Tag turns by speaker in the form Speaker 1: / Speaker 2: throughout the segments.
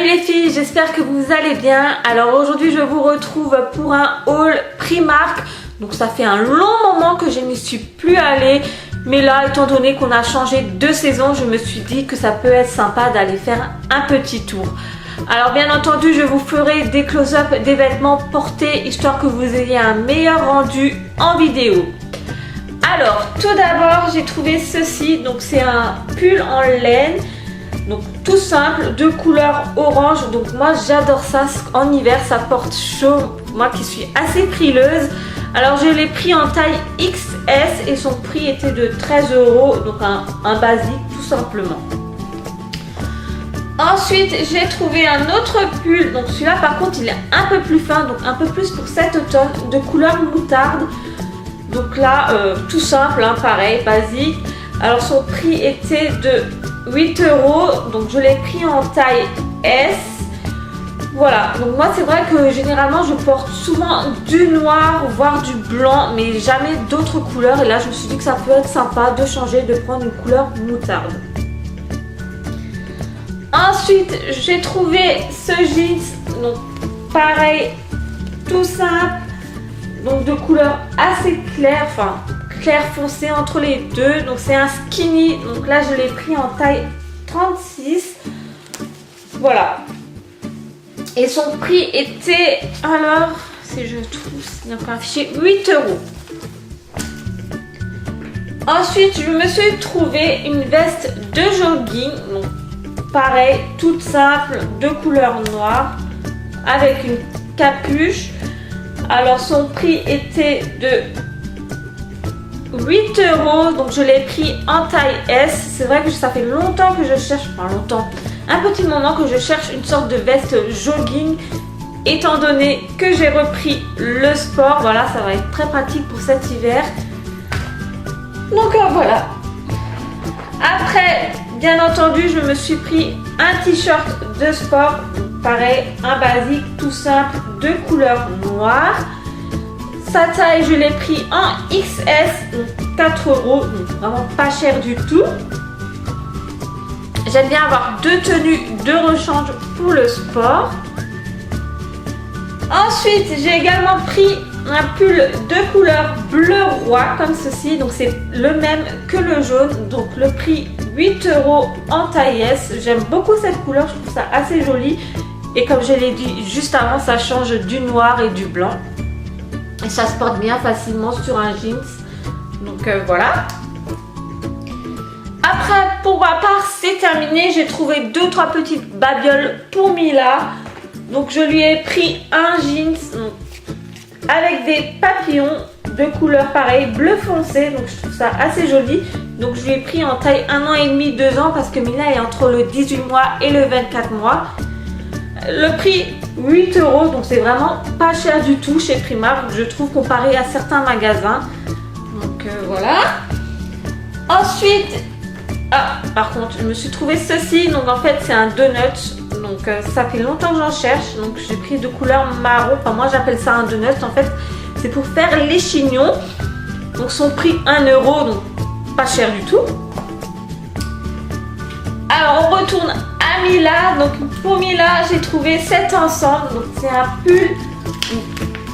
Speaker 1: les filles, j'espère que vous allez bien. Alors aujourd'hui je vous retrouve pour un haul Primark. Donc ça fait un long moment que je n'y suis plus allée. Mais là, étant donné qu'on a changé de saison, je me suis dit que ça peut être sympa d'aller faire un petit tour. Alors bien entendu, je vous ferai des close-up des vêtements portés, histoire que vous ayez un meilleur rendu en vidéo. Alors tout d'abord, j'ai trouvé ceci. Donc c'est un pull en laine. Donc tout simple, de couleur orange. Donc moi j'adore ça en hiver, ça porte chaud. Moi qui suis assez frileuse. Alors je l'ai pris en taille XS et son prix était de 13 €. Donc un basique tout simplement. Ensuite j'ai trouvé un autre pull. Donc celui-là par contre il est un peu plus fin. Donc un peu plus pour cet automne, de couleur moutarde. Donc là tout simple, hein, pareil, basique. Alors son prix était de 8 €, donc je l'ai pris en taille S. Voilà, donc moi c'est vrai que généralement je porte souvent du noir, voire du blanc, mais jamais d'autres couleurs. Et là je me suis dit que ça peut être sympa de changer, de prendre une couleur moutarde. Ensuite j'ai trouvé ce jeans, donc pareil, tout simple, donc de couleur assez claire, enfin clair foncé entre les deux. Donc c'est un skinny, donc là je l'ai pris en taille 36. Voilà, et son prix était, alors si je trouve, c'est donc affiché 8 €. Ensuite je me suis trouvé une veste de jogging, donc pareil, toute simple, de couleur noire avec une capuche. Alors son prix était de 8 €, donc je l'ai pris en taille S. C'est vrai que ça fait longtemps que je cherche, enfin longtemps, un petit moment que je cherche une sorte de veste jogging, étant donné que j'ai repris le sport. Voilà, ça va être très pratique pour cet hiver. Donc voilà. Après, bien entendu, je me suis pris un t-shirt de sport, pareil, un basique tout simple de couleur noire. Sa taille, je l'ai pris en XS, donc 4 €, donc vraiment pas cher du tout. J'aime bien avoir deux tenues de rechange pour le sport. Ensuite, j'ai également pris un pull de couleur bleu roi, comme ceci. Donc c'est le même que le jaune, donc le prix 8 € en taille S. J'aime beaucoup cette couleur, je trouve ça assez joli. Et comme je l'ai dit juste avant, ça change du noir et du blanc. Et ça se porte bien facilement sur un jeans. Donc voilà. Après, pour ma part, c'est terminé. J'ai trouvé 2-3 petites babioles pour Mila. Donc je lui ai pris un jeans avec des papillons de couleur pareil, bleu foncé. Donc je trouve ça assez joli. Donc je lui ai pris en taille 1 an et demi, 2 ans, parce que Mila est entre le 18 mois et le 24 mois. Le prix 8 €, donc c'est vraiment pas cher du tout chez Primark, je trouve, comparé à certains magasins. Donc voilà. Ensuite, par contre, je me suis trouvé ceci. Donc en fait c'est un donut. Donc ça fait longtemps que j'en cherche. Donc j'ai pris de couleur marron. Enfin moi j'appelle ça un donut. En fait c'est pour faire les chignons. Donc son prix 1 €, donc pas cher du tout. Alors on retourne à Mila. Donc pour Mila j'ai trouvé cet ensemble. Donc c'est un pull,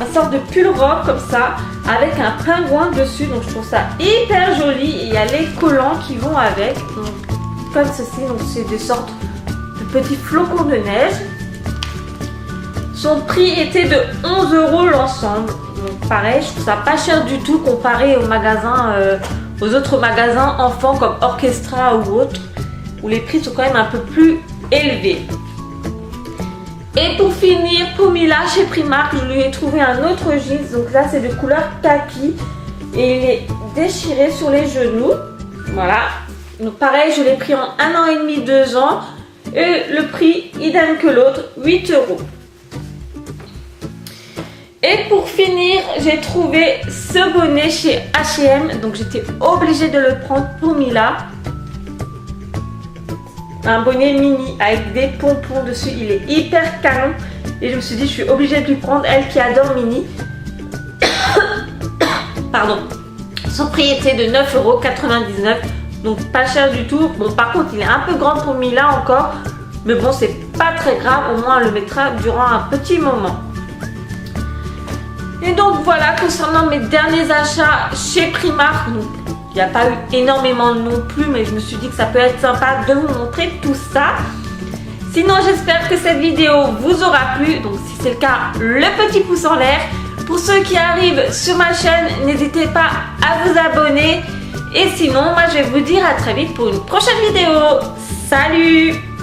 Speaker 1: une sorte de pull robe comme ça, avec un pingouin dessus. Donc je trouve ça hyper joli. Et il y a les collants qui vont avec, donc comme ceci. Donc c'est des sortes de petits flocons de neige. Son prix était de 11 € l'ensemble. Donc pareil, je trouve ça pas cher du tout comparé aux magasins, aux autres magasins enfants comme Orchestra ou autres, où les prix sont quand même un peu plus élevés. Et pour finir, pour Mila chez Primark, je lui ai trouvé un autre jeans. Donc là c'est de couleur kaki et il est déchiré sur les genoux. Voilà. Donc pareil, je l'ai pris en 1 an et demi, 2 ans. Et le prix idem que l'autre, 8 €. Et pour finir, j'ai trouvé ce bonnet chez H&M. Donc j'étais obligée de le prendre pour Mila. Un bonnet mini avec des pompons dessus. Il est hyper canon. Et je me suis dit, je suis obligée de lui prendre, elle qui adore mini. Pardon. Son prix était de 9,99 €. Donc pas cher du tout. Bon, par contre il est un peu grand pour Mila encore. Mais bon, c'est pas très grave, au moins on le mettra durant un petit moment. Et donc voilà, concernant mes derniers achats chez Primark, il n'y a pas eu énormément non plus, mais je me suis dit que ça peut être sympa de vous montrer tout ça. Sinon, j'espère que cette vidéo vous aura plu. Donc si c'est le cas, le petit pouce en l'air. Pour ceux qui arrivent sur ma chaîne, n'hésitez pas à vous abonner. Et sinon, moi je vais vous dire à très vite pour une prochaine vidéo. Salut!